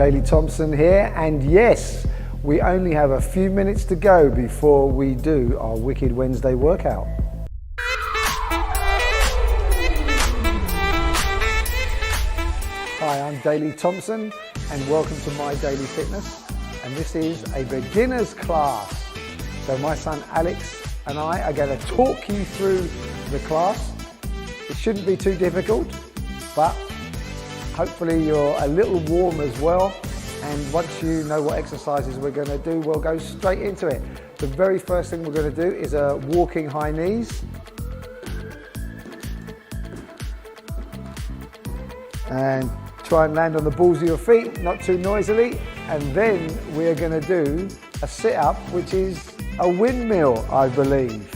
Daley Thompson here, and yes, we only have a few minutes to go before we do our Wicked Wednesday workout. Hi, I'm Daley Thompson and welcome to My Daily Fitness, and this is a beginner's class. So my son Alex and I are going to talk you through the class. It shouldn't be too difficult, but hopefully you're a little warm as well, and once you know what exercises we're going to do, we'll go straight into it. The very first thing we're going to do is a walking high knees. And try and land on the balls of your feet, not too noisily. And then we're going to do a sit-up, which is a windmill, I believe.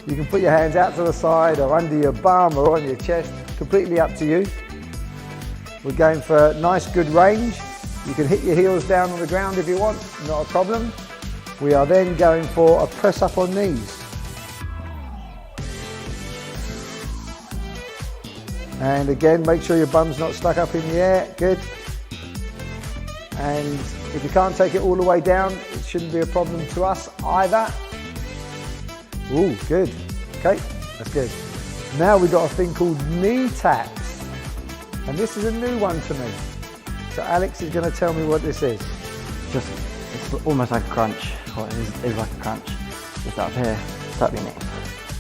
You can put your hands out to the side or under your bum or on your chest, completely up to you. We're going for nice good range. You can hit your heels down on the ground if you want, not a problem. We are then going for a press up on knees. And again, make sure your bum's not stuck up in the air, good. And if you can't take it all the way down, it shouldn't be a problem to us either. Ooh, good. Okay, that's good. Now we've got a thing called knee taps. And this is a new one to me. So Alex is going to tell me what this is. It's almost like a crunch. Well, it is like a crunch. Just up here, tap your knee.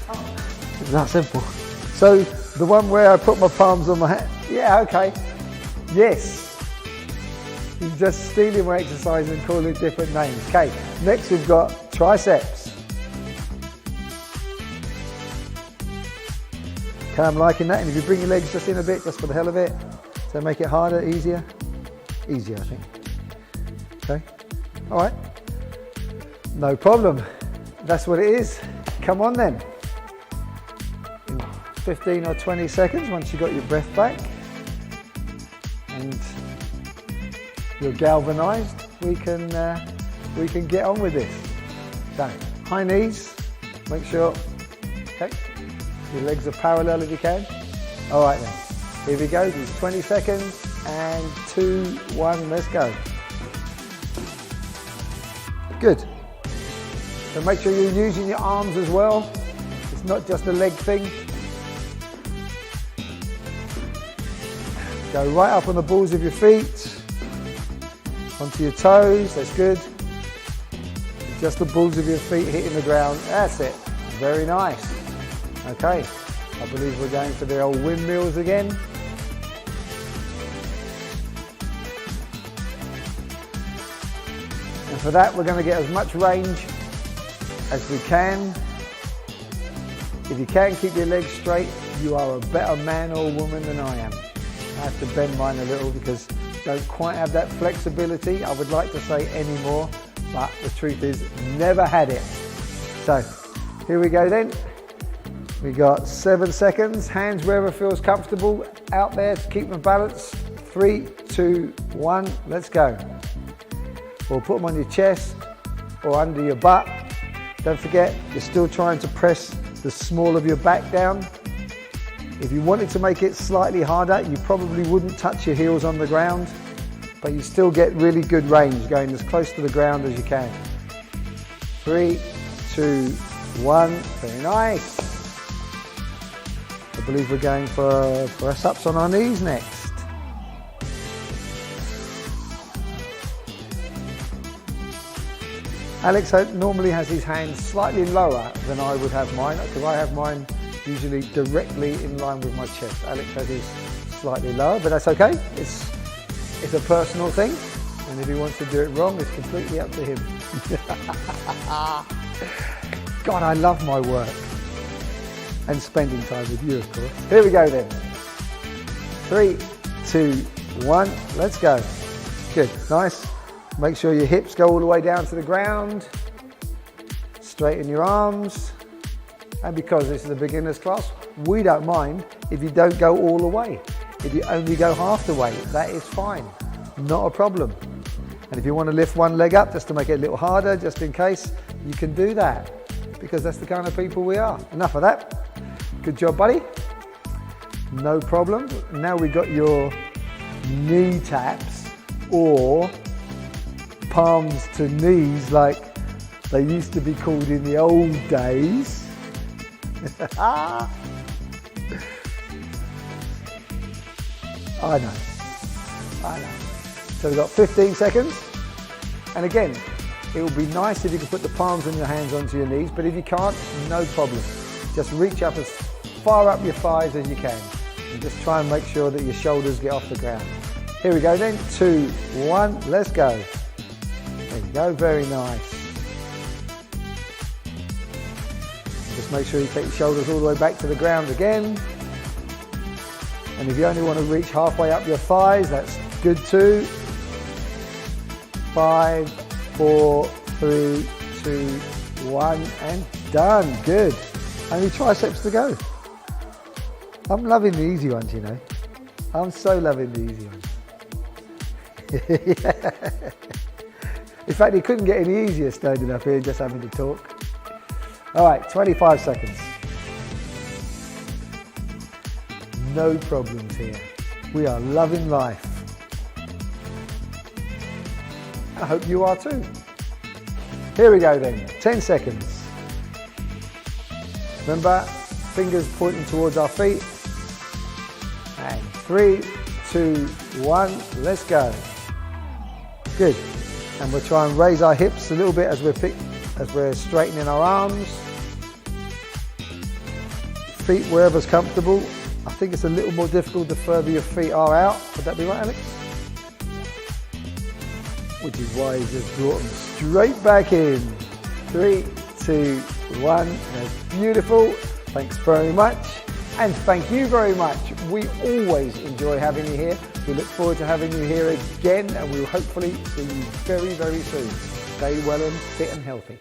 Oh. It's that simple. So the one where I put my palms on my head. Yeah, okay. Yes. He's just stealing my exercise and calling it different names. Okay, next we've got triceps. Okay, I'm liking that. And if you bring your legs just in a bit, just for the hell of it, so make it harder, easier. Easier, I think. Okay, all right. No problem. That's what it is. Come on then. In 15 or 20 seconds, once you've got your breath back and you're galvanized, we can get on with this. So, high knees, make sure, okay, your legs are parallel if you can. All right then, here we go, these 20 seconds, and 2, 1, let's go. Good. So make sure you're using your arms as well. It's not just a leg thing. Go right up on the balls of your feet, onto your toes, that's good. Just the balls of your feet hitting the ground, that's it. Very nice. Okay, I believe we're going for the old windmills again. And for that, we're going to get as much range as we can. If you can keep your legs straight, you are a better man or woman than I am. I have to bend mine a little because I don't quite have that flexibility. I would like to say any more, but the truth is, never had it. So, here we go then. We got 7 seconds, hands wherever feels comfortable, out there to keep them balanced. 3, 2, 1, let's go. Or put them on your chest or under your butt. Don't forget, you're still trying to press the small of your back down. If you wanted to make it slightly harder, you probably wouldn't touch your heels on the ground, but you still get really good range, going as close to the ground as you can. 3, 2, 1, very nice. I believe we're going for press-ups on our knees next. Alex normally has his hands slightly lower than I would have mine, because I have mine usually directly in line with my chest. Alex has his slightly lower, but that's okay. It's a personal thing, and if he wants to do it wrong, it's completely up to him. God, I love my work. And spending time with you, of course. Here we go then. 3, 2, 1, let's go. Good, nice. Make sure your hips go all the way down to the ground. Straighten your arms. And because this is a beginner's class, we don't mind if you don't go all the way. If you only go half the way, that is fine. Not a problem. And if you want to lift one leg up just to make it a little harder, just in case, you can do that. Because that's the kind of people we are. Enough of that. Good job, buddy. No problem. Now we've got your knee taps or palms to knees like they used to be called in the old days. I know. So we've got 15 seconds. And again, it would be nice if you could put the palms of your hands onto your knees, but if you can't, no problem. Just reach up as far up your thighs as you can. And just try and make sure that your shoulders get off the ground. Here we go then, 2, 1, let's go. There you go, very nice. Just make sure you take your shoulders all the way back to the ground again. And if you only want to reach halfway up your thighs, that's good too. 5, 4, 3, 2, 1, and done. Good. Only triceps to go. I'm loving the easy ones, you know. I'm so loving the easy ones. In fact, it couldn't get any easier standing up here just having to talk. All right, 25 seconds. No problems here. We are loving life. I hope you are too. Here we go then, 10 seconds. Remember, fingers pointing towards our feet. And 3, 2, 1, let's go. Good. And we'll try and raise our hips a little bit as we're straightening our arms. Feet wherever's comfortable. I think it's a little more difficult the further your feet are out. Would that be right, Alex? Which is why you just brought them straight back in. 3, 2, 1. That's beautiful. Thanks very much. And thank you very much. We always enjoy having you here. We look forward to having you here again, and we'll hopefully see you very, very soon. Stay well and fit and healthy.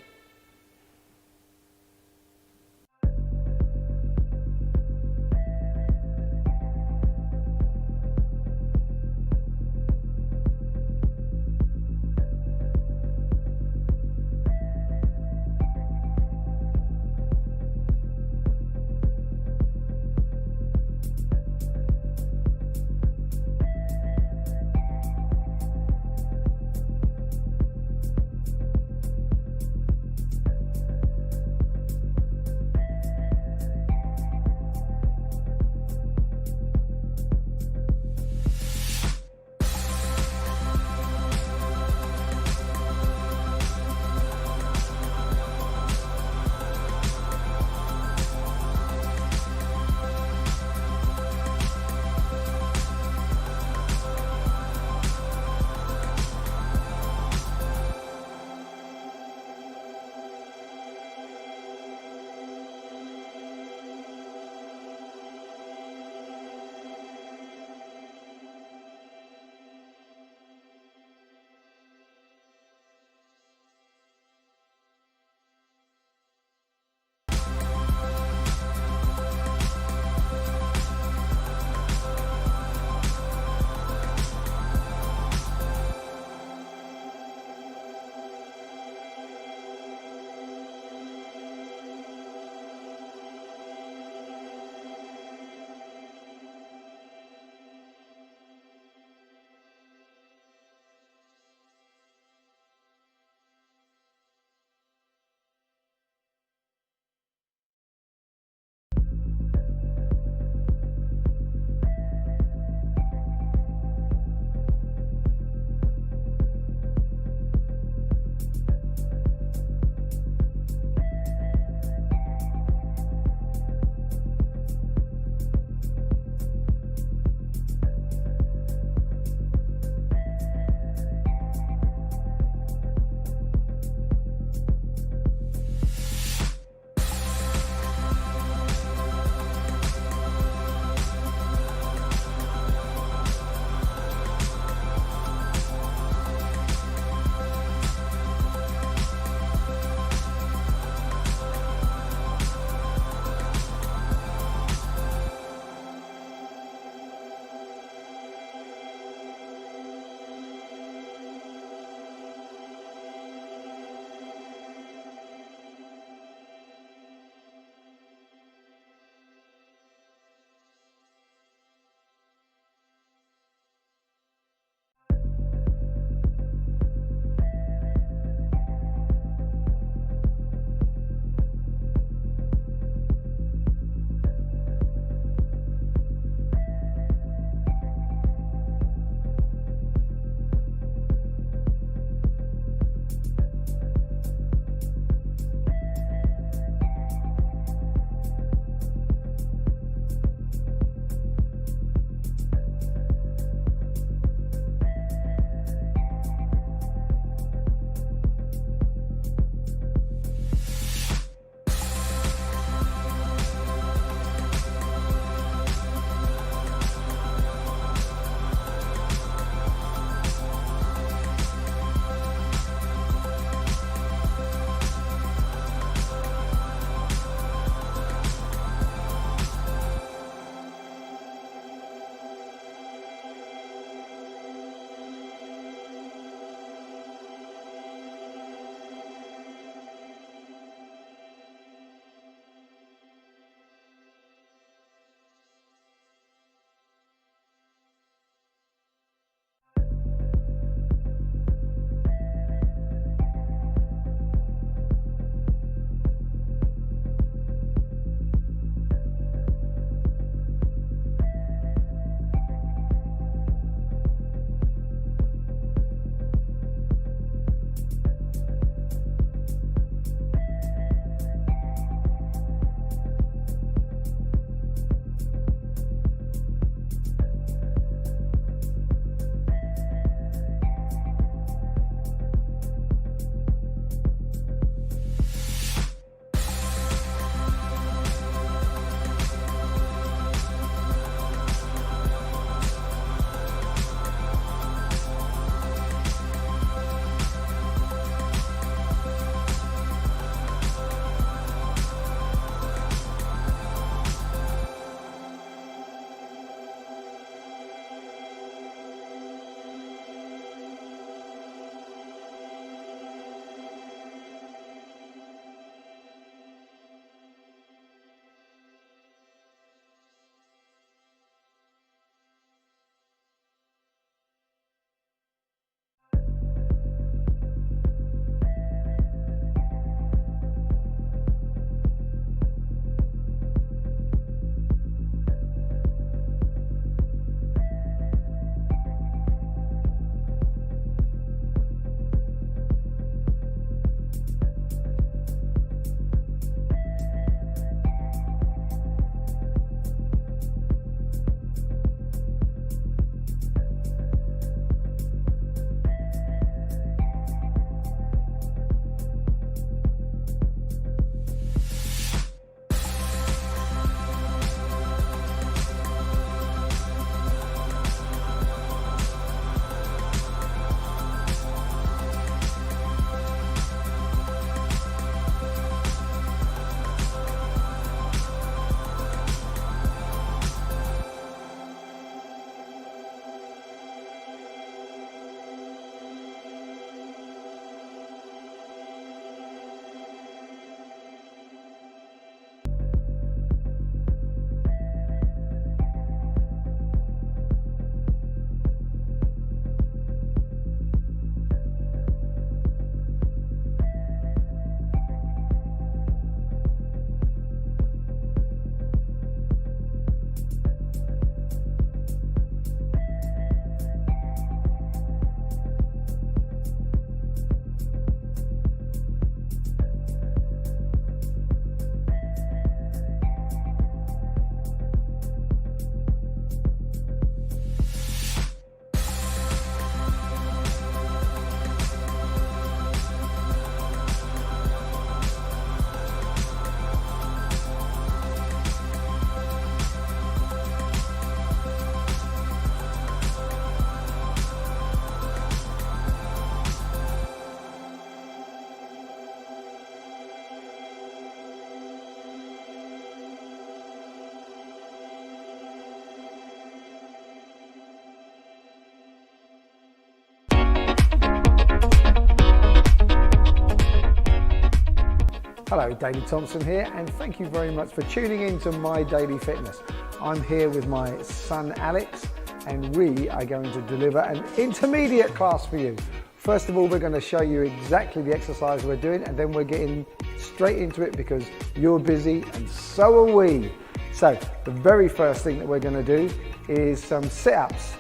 Hello, Daley Thompson here, and thank you very much for tuning in to My Daily Fitness. I'm here with my son Alex, and we are going to deliver an intermediate class for you. First of all, we're going to show you exactly the exercise we're doing, and then we're getting straight into it because you're busy and so are we. So the very first thing that we're going to do is some sit-ups,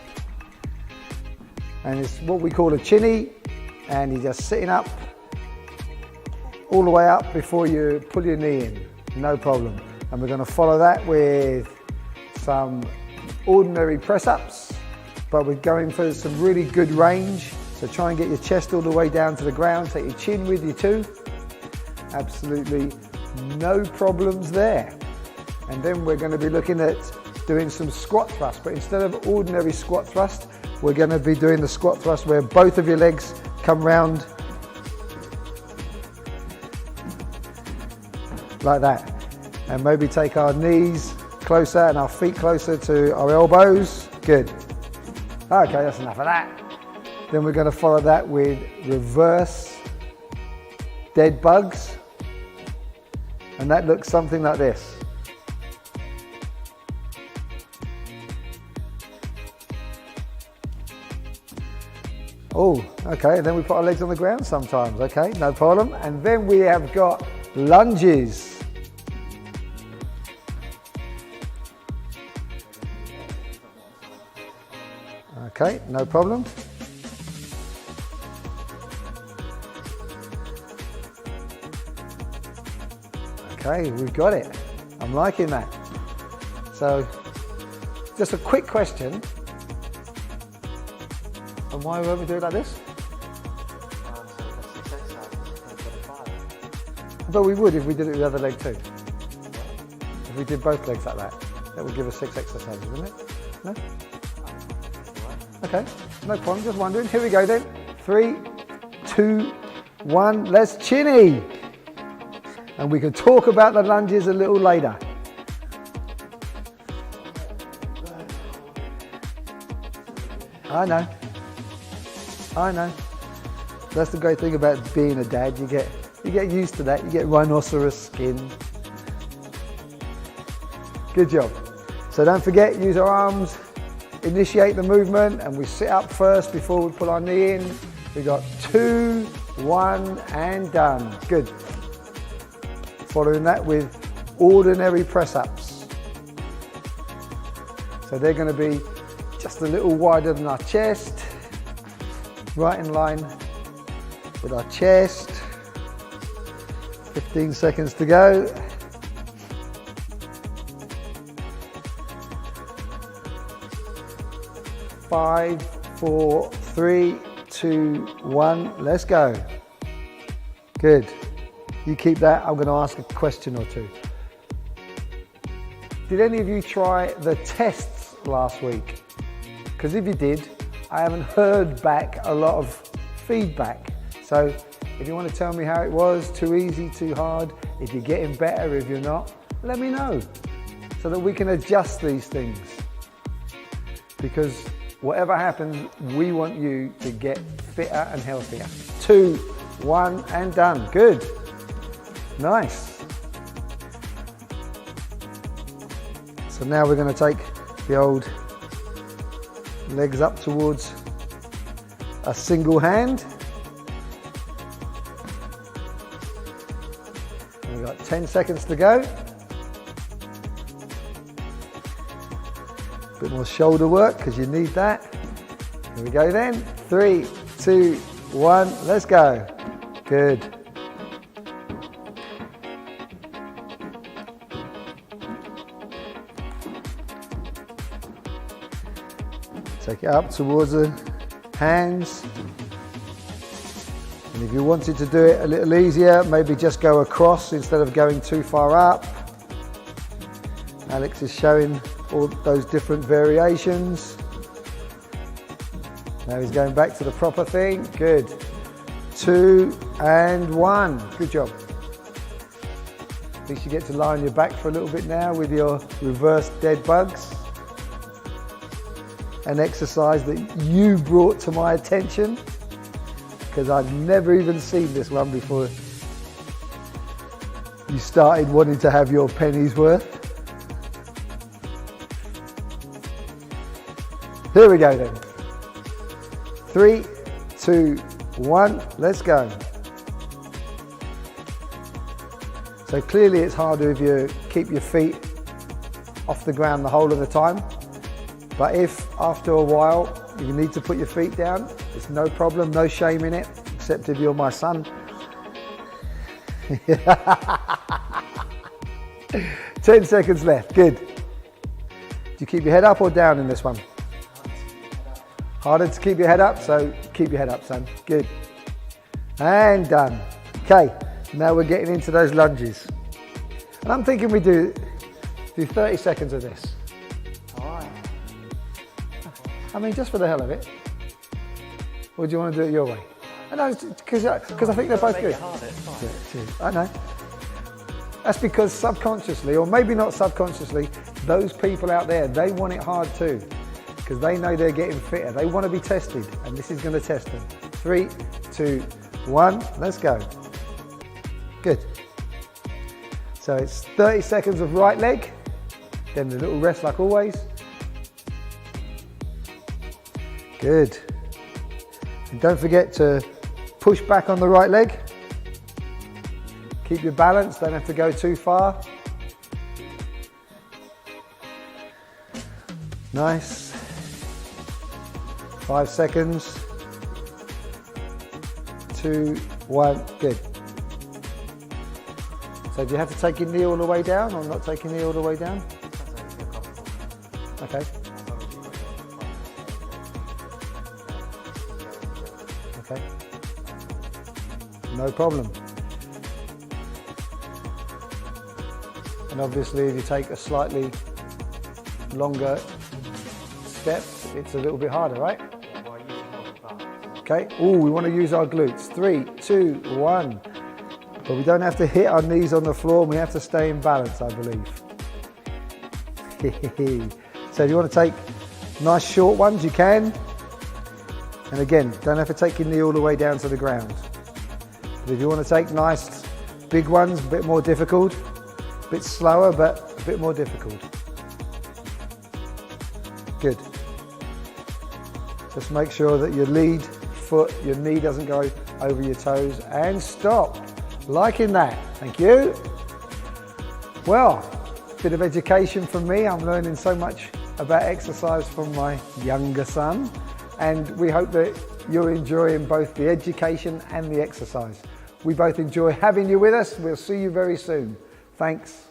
and it's what we call a chinny, and you're just sitting up all the way up before you pull your knee in, no problem. And we're going to follow that with some ordinary press-ups, but we're going for some really good range. So try and get your chest all the way down to the ground, take your chin with you too. Absolutely no problems there. And then we're going to be looking at doing some squat thrust, but instead of ordinary squat thrust, we're going to be doing the squat thrust where both of your legs come round like that, and maybe take our knees closer and our feet closer to our elbows. Good. Okay, that's enough of that. Then we're going to follow that with reverse dead bugs, and that looks something like this. Oh, okay, and then we put our legs on the ground sometimes. Okay, no problem. And then we have got lunges. Okay, no problem. Okay, we've got it. I'm liking that. So, just a quick question. And why won't we do it like this? But we would if we did it with the other leg too. If we did both legs like that, that would give us 6 exercises, wouldn't it? No? Okay, no problem, just wondering. Here we go then. 3, 2, 1, let's chinny. And we can talk about the lunges a little later. I know. That's the great thing about being a dad. You get used to that. You get rhinoceros skin. Good job. So don't forget, use our arms. Initiate the movement, and we sit up first before we pull our knee in. We got 2, 1, and done. Good. Following that with ordinary press-ups. So they're going to be just a little wider than our chest, right in line with our chest. 15 seconds to go. 5, 4, 3, 2, 1, let's go. Good. You keep that. I'm going to ask a question or two. Did any of you try the tests last week? Because if you did, I haven't heard back a lot of feedback. So if you want to tell me how it was, too easy, too hard, if you're getting better, if you're not, let me know so that we can adjust these things. Because whatever happens, we want you to get fitter and healthier. 2, 1, and done. Good. Nice. So now we're going to take the old legs up towards a single hand. We've got 10 seconds to go. Bit more shoulder work because you need that. Here we go then. 3, 2, 1, let's go. Good. Take it up towards the hands. And if you wanted to do it a little easier, maybe just go across instead of going too far up. Alex is showing all those different variations. Now he's going back to the proper thing. Good. 2 and 1. Good job. At least you get to lie on your back for a little bit now with your reverse dead bugs. An exercise that you brought to my attention because I've never even seen this one before. you started wanting to have your pennies worth. Here we go then. 3, 2, 1, let's go. So clearly it's harder if you keep your feet off the ground the whole of the time. But if after a while you need to put your feet down, it's no problem, no shame in it, except if you're my son. 10 seconds left, good. Do you keep your head up or down in this one? Harder to keep your head up, so keep your head up, son. Good. And done. Okay, now we're getting into those lunges. And I'm thinking we do 30 seconds of this. All right. I mean, just for the hell of it. Or do you want to do it your way? I know, because I think they're both good. I know. That's because subconsciously, or maybe not subconsciously, those people out there, they want it hard too. Because they know they're getting fitter. They want to be tested, and this is going to test them. 3, 2, 1, let's go. Good. So it's 30 seconds of right leg, then a little rest like always. Good. And don't forget to push back on the right leg. Keep your balance, don't have to go too far. Nice. 5 seconds. 2, 1, good. So do you have to take your knee all the way down or not take your knee all the way down? Okay. Okay. No problem. And obviously if you take a slightly longer step, it's a little bit harder, right? Okay, we want to use our glutes. 3, 2, 1. But we don't have to hit our knees on the floor, we have to stay in balance, I believe. So if you want to take nice short ones, you can. And again, don't have to take your knee all the way down to the ground. But if you want to take nice big ones, a bit more difficult, a bit slower, but a bit more difficult. Good. Just make sure that your lead foot, your knee doesn't go over your toes, and stop. Liking that, thank you. Well, bit of education from me. I'm learning so much about exercise from my younger son, and we hope that you're enjoying both the education and the exercise. We both enjoy having you with us. We'll see you very soon. Thanks.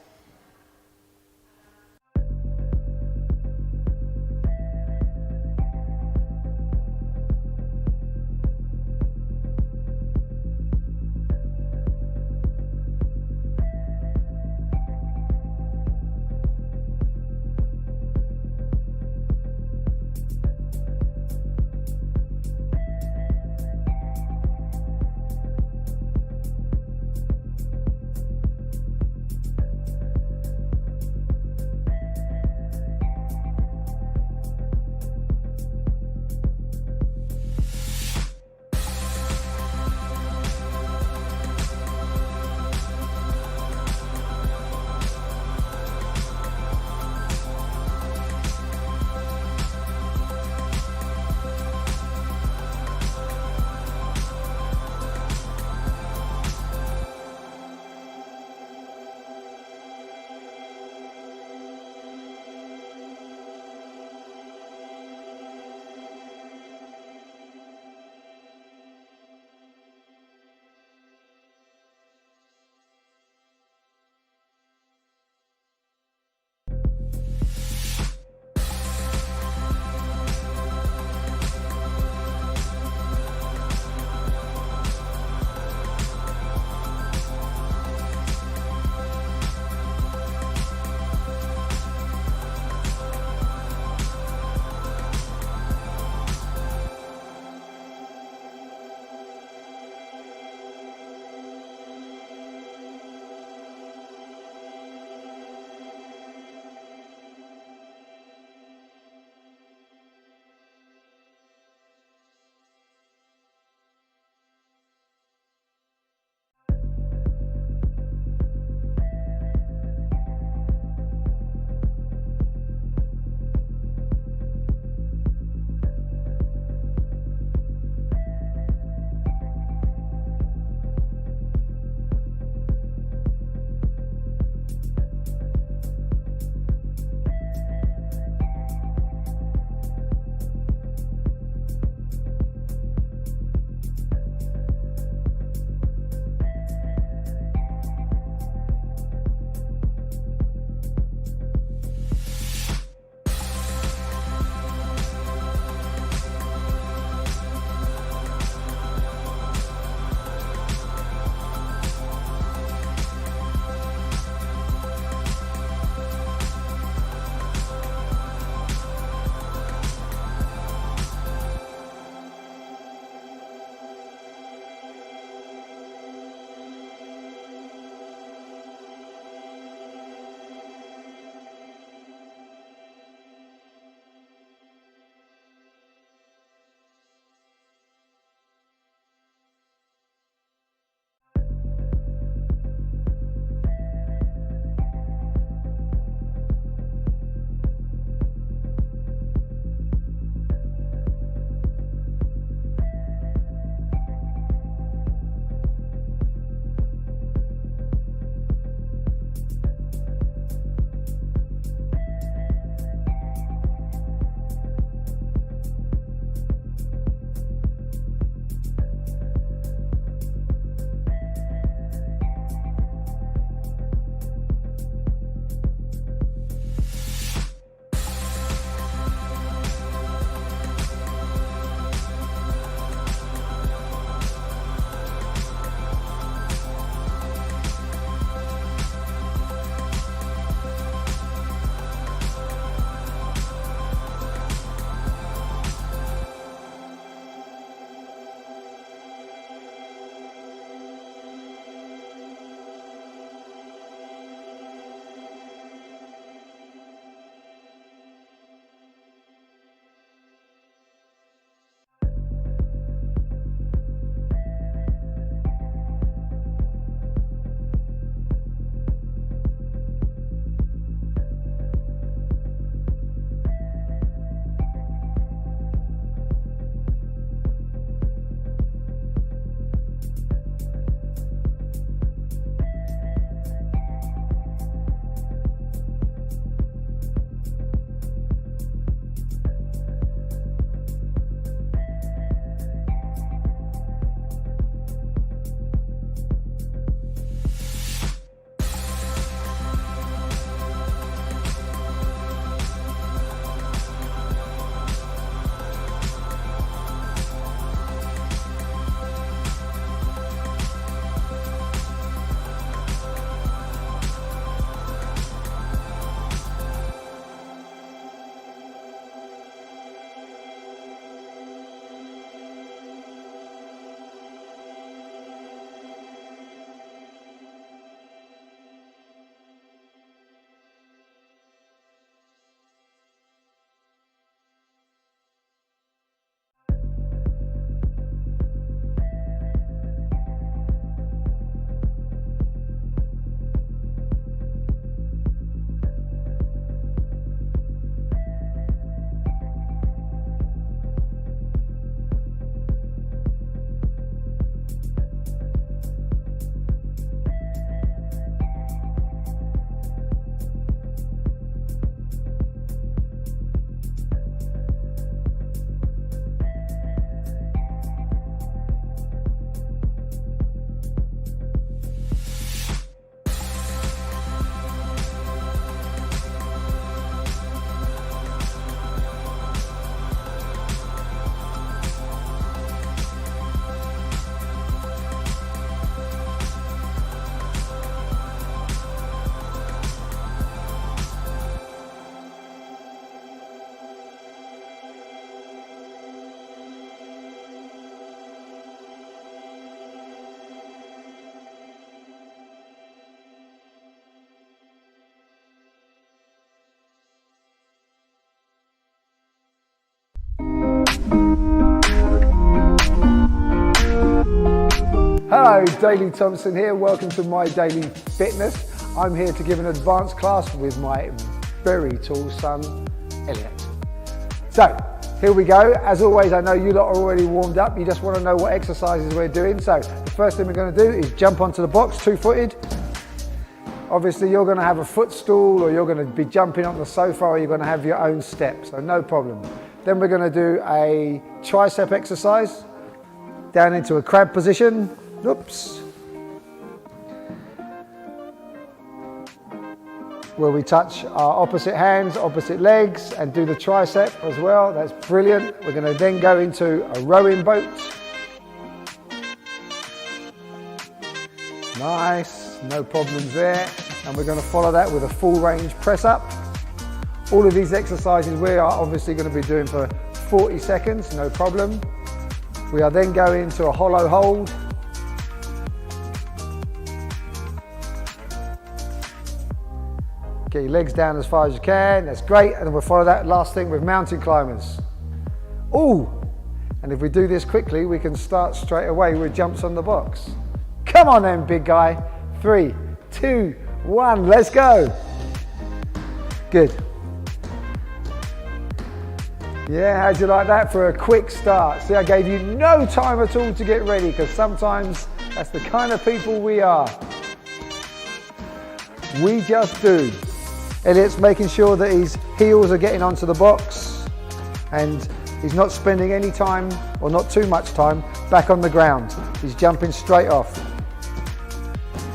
Hello, Daley Thompson here. Welcome to my daily fitness. I'm here to give an advanced class with my very tall son, Elliot. So, here we go. As always, I know you lot are already warmed up. You just want to know what exercises we're doing. So, the first thing we're going to do is jump onto the box, two-footed. Obviously, you're going to have a footstool, or you're going to be jumping on the sofa, or you're going to have your own step, so no problem. Then we're going to do a tricep exercise, down into a crab position. Oops. Where we touch our opposite hands, opposite legs, and do the tricep as well. That's brilliant. We're going to then go into a rowing boat. Nice, no problems there. And we're going to follow that with a full range press up. All of these exercises we are obviously going to be doing for 40 seconds, no problem. We are then going to a hollow hold. Get your legs down as far as you can, that's great. And then we'll follow that last thing with mountain climbers. Ooh, and if we do this quickly, we can start straight away with jumps on the box. Come on then, big guy. 3, 2, 1, let's go. Good. Yeah, how'd you like that for a quick start? See, I gave you no time at all to get ready, because sometimes that's the kind of people we are. We just do. Elliot's making sure that his heels are getting onto the box and he's not spending any time, or not too much time, back on the ground. He's jumping straight off.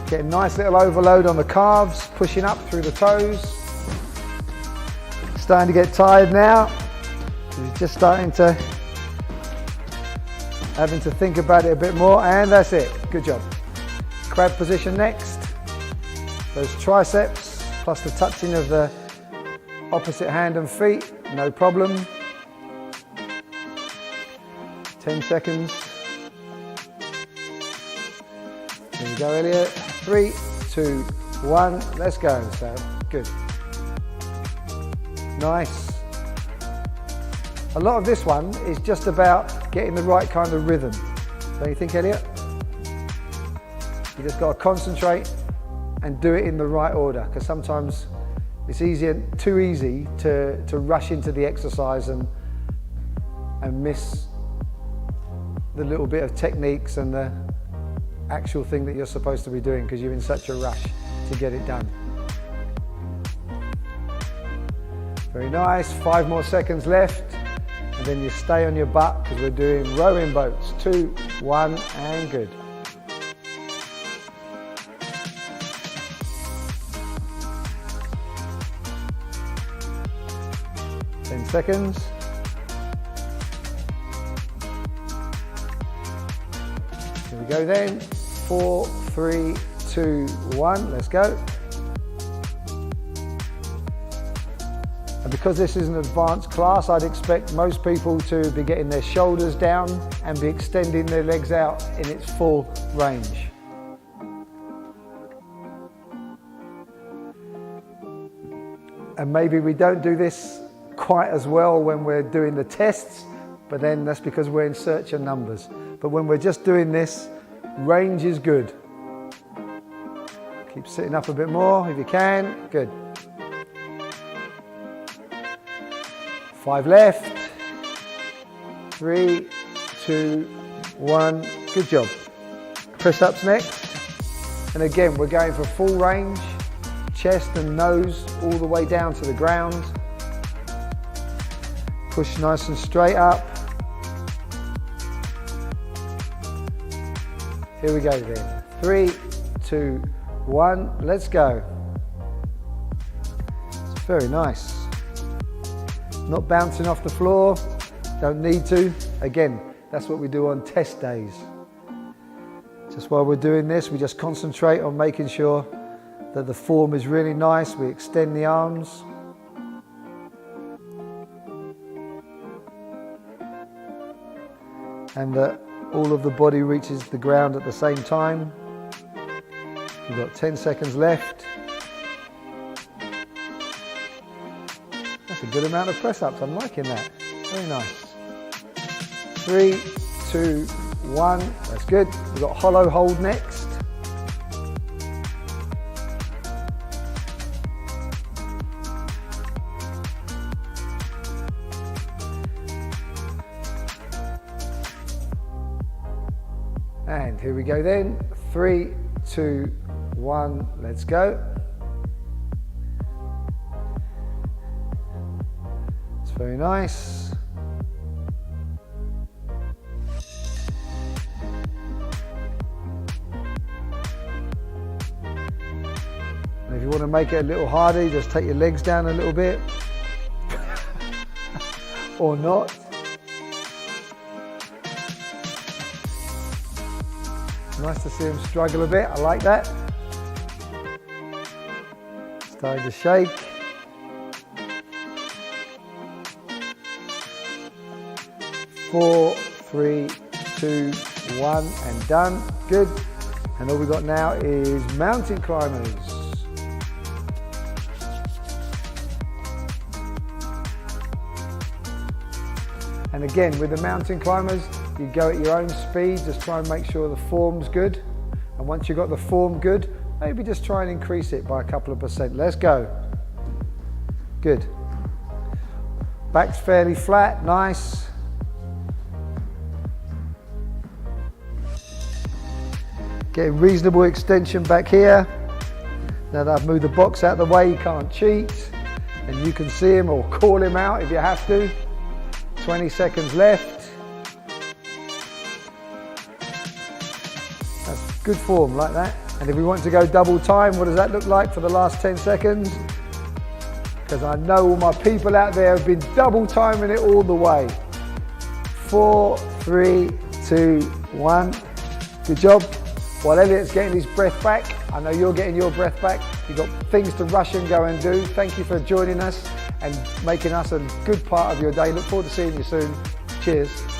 Getting a nice little overload on the calves, pushing up through the toes. Starting to get tired now. He's just having to think about it a bit more, and that's it. Good job. Crab position next. Those triceps, plus the touching of the opposite hand and feet, no problem. 10 seconds. There you go, Elliot. 3, 2, 1, let's go. So, good. Nice. A lot of this one is just about getting the right kind of rhythm. Don't you think, Elliot? You just got to concentrate and do it in the right order, because sometimes it's too easy to rush into the exercise and miss the little bit of techniques and the actual thing that you're supposed to be doing, because you're in such a rush to get it done. Very nice, 5 more seconds left, and then you stay on your butt, because we're doing rowing boats. 2, 1, and good. 10 seconds. Here we go then. 4, 3, 2, 1, let's go. And because this is an advanced class, I'd expect most people to be getting their shoulders down and be extending their legs out in its full range. And maybe we don't do this quite as well when we're doing the tests, but then that's because we're in search of numbers. But when we're just doing this, range is good. Keep sitting up a bit more if you can. Good. 5 left. 3, 2, 1. Good job. Press ups next. And again, we're going for full range, chest and nose all the way down to the ground. Push nice and straight up. Here we go then. 3, 2, 1, let's go. It's very nice. Not bouncing off the floor, don't need to. Again, that's what we do on test days. Just while we're doing this, we just concentrate on making sure that the form is really nice. We extend the arms. And that all of the body reaches the ground at the same time. We've got 10 seconds left. That's a good amount of press ups, I'm liking that. Very nice. 3, 2, 1. That's good. We've got hollow hold next. And here we go then. 3, 2, 1. Let's go. It's very nice. And if you want to make it a little harder, you just take your legs down a little bit. Or not. Nice to see him struggle a bit, I like that. Starting to shake. Four, 3, 2, 1, and done. Good. And all we've got now is mountain climbers. And again, with the mountain climbers, you go at your own speed, just try and make sure the form's good. And once you've got the form good, maybe just try and increase it by a couple of %. Let's go. Good. Back's fairly flat, nice. Getting reasonable extension back here. Now that I've moved the box out of the way, you can't cheat. And you can see him or call him out if you have to. 20 seconds left. That's good form, like that. And if we want to go double time, what does that look like for the last 10 seconds? Because I know all my people out there have been double timing it all the way. 4, 3, 2, 1. Good job. While Elliot's getting his breath back, I know you're getting your breath back. You've got things to rush and go and do. Thank you for joining us and making us a good part of your day. Look forward to seeing you soon. Cheers.